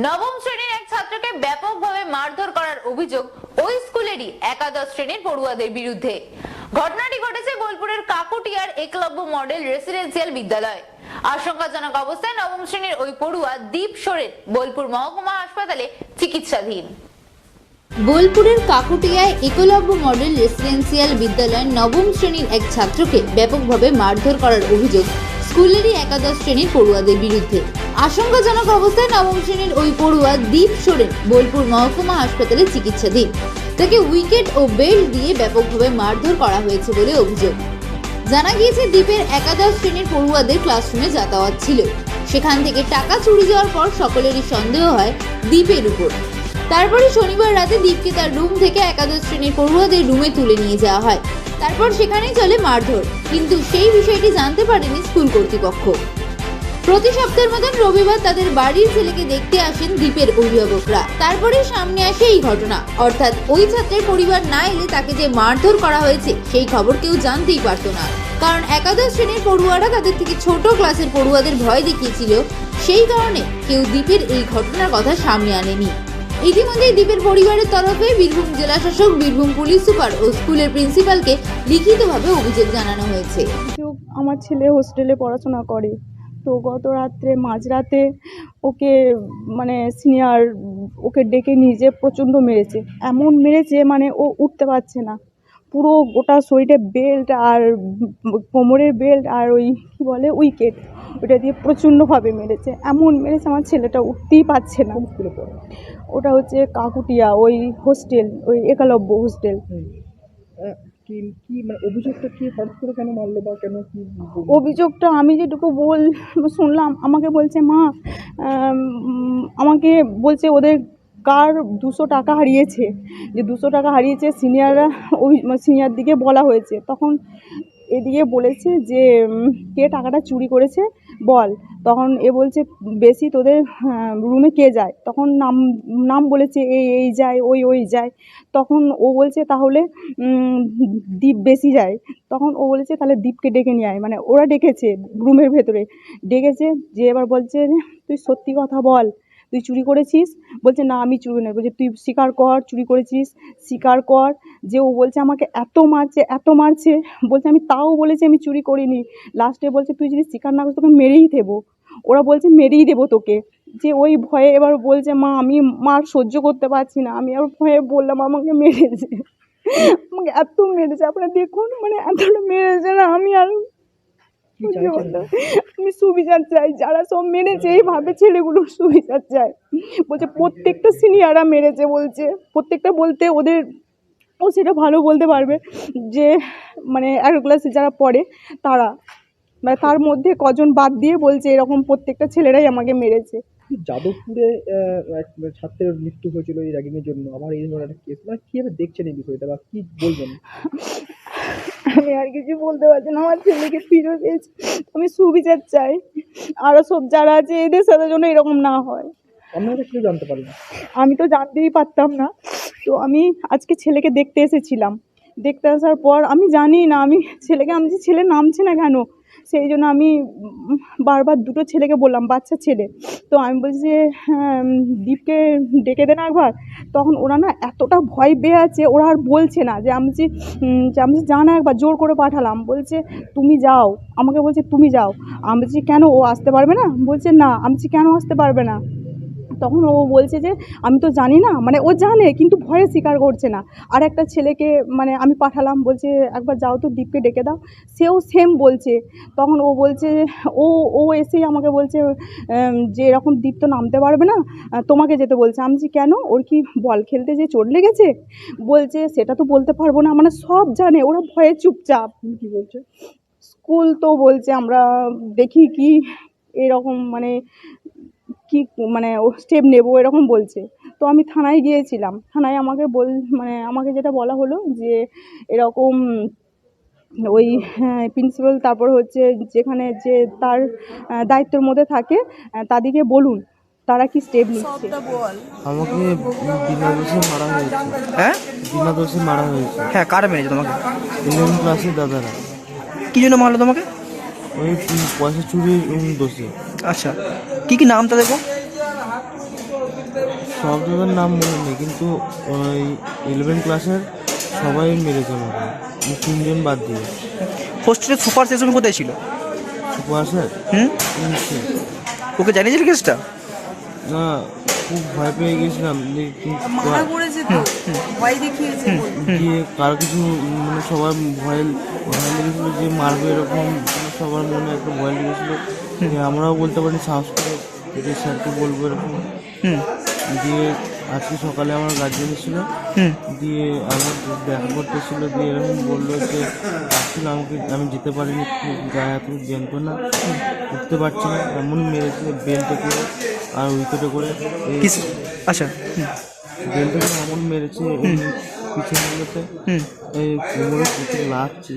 নবম শ্রেণীর এক ছাত্রকে ব্যাপকভাবে মারধর করার অভিযোগ ওই স্কুলেরই একাদশ শ্রেণীর পড়ুয়াদের বিরুদ্ধে। ঘটনাটি ঘটেছে বোলপুরের কাকুটিয়ার একলব্য মডেল রেসিডেন্সিয়াল বিদ্যালয়। আশঙ্কাজনক অবস্থায় নবম শ্রেণীর ওই পড়ুয়া দীপ সোরেন বোলপুর মহকুমা হাসপাতালে চিকিৎসাধীন। বোলপুরের কাকুটিয়ায় একলব্য মডেল রেসিডেন্সিয়াল বিদ্যালয়ের নবম শ্রেণীর এক ছাত্রকে ব্যাপকভাবে মারধর করার অভিযোগ স্কুলেরই একাদশ শ্রেণীর পড়ুয়াদের বিরুদ্ধে। আশঙ্কাজনক অবস্থায় নবম শ্রেণীর ওই পড়ুয়া দীপ সোরেন বোলপুর মহকুমা হাসপাতালে চিকিৎসাধীন। তাকে উইকেট ও বেল্ট দিয়ে ব্যাপকভাবে মারধর করা হয়েছে বলে অভিযোগ। জানা গিয়েছে, দীপের একাদশ শ্রেণীর পড়ুয়াদের ক্লাসরুমে যাতায়াত ছিল। সেখান থেকে টাকা চুরি যাওয়ার পর সকলেরই সন্দেহ হয় দীপের উপর। তারপরে শনিবার রাতে দীপকে তার রুম থেকে একাদশ শ্রেণীর পড়ুয়াদের রুমে তুলে নিয়ে যাওয়া হয়। তারপর সেখানেই চলে মারধর, কিন্তু সেই বিষয়টি জানতে পারেনি স্কুল কর্তৃপক্ষ। প্রতি সপ্তাহের মতন রবিবার তাদের বাড়ির ছেলেকে দেখতে আসেন দীপের অভিভাবকরা। তারপরে সামনে আসে এই ঘটনা, অর্থাৎ ওই ছাত্রের পরিবার না এলে তাকে যে মারধর করা হয়েছে সেই খবর কেউ জানতেই পারতো না। কারণ একাদশ শ্রেণীর পড়ুয়ারা তাদের থেকে ছোট ক্লাসের পড়ুয়াদের ভয় দেখিয়েছিল, সেই কারণে কেউ দীপের এই ঘটনার কথা সামনে আনেনি। ইতিমধ্যে দীপের পরিবারের তরফে বীরভূম জেলা শাসক, বীরভূম পুলিশ সুপার ও স্কুলের প্রিন্সিপালকে লিখিতভাবে অভিযোগ জানানো হয়েছে। আমার ছেলে হোস্টেলে পড়াশোনা করে, তো গত রাত্রে মাঝরাতে ওকে সিনিয়র ওকে ডেকে নিয়ে যেয়ে প্রচণ্ড মেরেছে। এমন মেরেছে ও উঠতে পারছে না, পুরো গোটা শরীরে বেল্ট আর কোমরের বেল্ট আর ওই কী বলে উইকেট, ওটা দিয়ে প্রচণ্ডভাবে মেরেছে। এমন মেরেছে আমার ছেলেটা উঠতেই পারছে না। ওটা হচ্ছে কাকুটিয়া ওই হোস্টেল, ওই একলব্য হোস্টেল। অভিযোগটা কি হঠাৎ করে কেন মারলো বা কেন কি? অভিযোগটা আমি যেটুকু শুনলাম, আমাকে বলছে মা, আমাকে বলছে ওদের কার 200 টাকা হারিয়েছে, যে 200 টাকা হারিয়েছে সিনিয়ররা, ওই সিনিয়র দিকে বলা হয়েছে। তখন এদিকে বলেছে যে কে টাকাটা চুরি করেছে বল। তখন এ বলছে বেশি তোদের রুমে কে যায়, তখন নাম বলেছে এই যায়, ওই যায়। তখন ও বলছে তাহলে দীপ বেশি যায়। তখন ও বলেছে তাহলে দীপকে ডেকে নিয়ে আয়, ওরা ডেকেছে রুমের ভেতরে, ডেকেছে যে এবার বলছে তুই সত্যি কথা বল, তুই চুরি করেছিস? বলছে না আমি চুরি নয়। বলছে তুই স্বীকার কর চুরি করেছিস, স্বীকার কর। যে ও বলছে আমাকে এত মারছে, বলছে আমি তাও বলেছি আমি চুরি করিনি। লাস্টে বলছে তুই যদি স্বীকার না করিস তোকে মেরেই দেবো। ওরা বলছে মেরেই দেবো তোকে। যে ওই ভয়ে এবার বলছে মা আমি মার সহ্য করতে পারছি না, আমি আর ভয়ে বললাম আমাকে মেরেছে, আমাকে এত মেরেছে, আপনারা দেখুন এতটা মেরেছে না। আমি আর আমি সুবিচার চাই, যারা সব মেরেছে এইভাবে ছেলেগুলোর সুবিচার চাই। বলছে প্রত্যেকটা সিনিয়ররা মেরেছে, বলছে প্রত্যেকটা বলতে ওদের ও সেটা ভালো বলতে পারবে যে এক ক্লাসে যারা পড়ে তারা, তার মধ্যে কজন বাদ দিয়ে বলছে এরকম প্রত্যেকটা ছেলেরাই আমাকে মেরেছে। যাদবপুরে এক ছাত্রের মৃত্যু হয়েছিল এই র্যাগিংয়ের জন্য, আবার এই ধরনের একটা কেস, কীভাবে দেখছেন এই বিষয়টা বা কী বলবেন? আমি আর কিছু বলতে পারছি না, আমার ছেলেকে ফিরে পেয়েছি, আমি সুবিচার চাই। আরও সব যারা আছে এদের সাথে যেন এরকম না হয়। আপনারা কেউ জানতে পারেন? আমি তো জানতেই পারতাম না, তো আমি আজকে ছেলেকে দেখতে এসেছিলাম। দেখতে আসার পর আমি জানি না, আমি ছেলে নামছে না কেন, সেই জন্য আমি বারবার দুটো ছেলেকে বললাম, বাচ্চা ছেলে। তো আমি বলছি যে দীপকে ডেকে দেন একবার। তখন ওরা না এতটা ভয় পেয়ে আছে, ওরা আর বলছে না। যে আমি জানা একবার জোর করে পাঠালাম, বলছে তুমি যাও, আমাকে বলছে তুমি যাও। আমি বলছি কেন, ও আসতে পারবে না? বলছে না। আমি বলছি কেন আসতে পারবে না? তখন ও বলছে যে আমি তো জানি না, ও জানে কিন্তু ভয়ে স্বীকার করছে না। আর একটা ছেলেকে আমি পাঠালাম, বলছে একবার যাও তো দীপকে ডেকে দাও, সেও সেম বলছে। তখন ও বলছে ও এসেই আমাকে বলছে যে এরকম দীপ তো নামতে পারবে না, তোমাকে যেতে বলছে। আমি বলছি কেন, ওর কি বল খেলতে যে চোট লেগেছে? বলছে সেটা তো বলতে পারবো না, সব জানে, ওরা ভয়ে চুপচাপ। কি বলছে স্কুল তো বলছে আমরা দেখি কি এরকম কি ও স্টেপ নেবো এরকম বলছে। তো আমি থানায় গিয়েছিলাম, থানায় আমাকে আমাকে যেটা বলা হলো যে এরকম ওই প্রিন্সিপাল, তারপর হচ্ছে যেখানে যে তার দায়িত্বের মধ্যে থাকে তাদেরকে বলুন তারা কি স্টেপ নিচ্ছে। আমাকে বিনা দোষে মারা হয়েছে। হ্যাঁ, বিনা দোষে মারা হয়েছে। হ্যাঁ, কারা মেরেছে তোমাকে? 11 ক্লাসের দাদারা। কি জন্য মারলো তোমাকে? ওই পয়সা চুরির দোষে। আচ্ছা, কি নাম তাদের গো? সব দাদার নাম মনে নেই, কিন্তু ওই 11 ক্লাসের সবাই মেরেছে আমাকে, 3জন বাদ দিয়ে। হোস্টেলের সুপার সে সময় কোথায় ছিল? সুপার স্যার হুম, ওকে জানিয়েছিল কেসটা? না, খুব ভয় পেয়ে গেছিলাম যে দিয়ে কারো কিছু মানে সবার ভয় লেগেছিলো যে মারবে, এরকম সবার মনে একটা ভয় লেগেছিলো যে আমরাও বলতে পারি সাহস করে যে স্যারকে বলবো এরকম। দিয়ে আজকে সকালে আমার গার্জেন ছিল, দিয়ে আমার দেখা করতে ছিল, দিয়ে এরকম বললো যে আসলে আমাকে, আমি যেতে পারিনি, গায়ে হাত যন্ত্রণা, উঠতে পারছি না, এমন মেরেছে বেল্টে করে আর উইকেটে করে। কিস আচ্ছা, বেল্টে করে এমন মেরেছে পিছনে এই কোমরে প্রচুর লাগছে।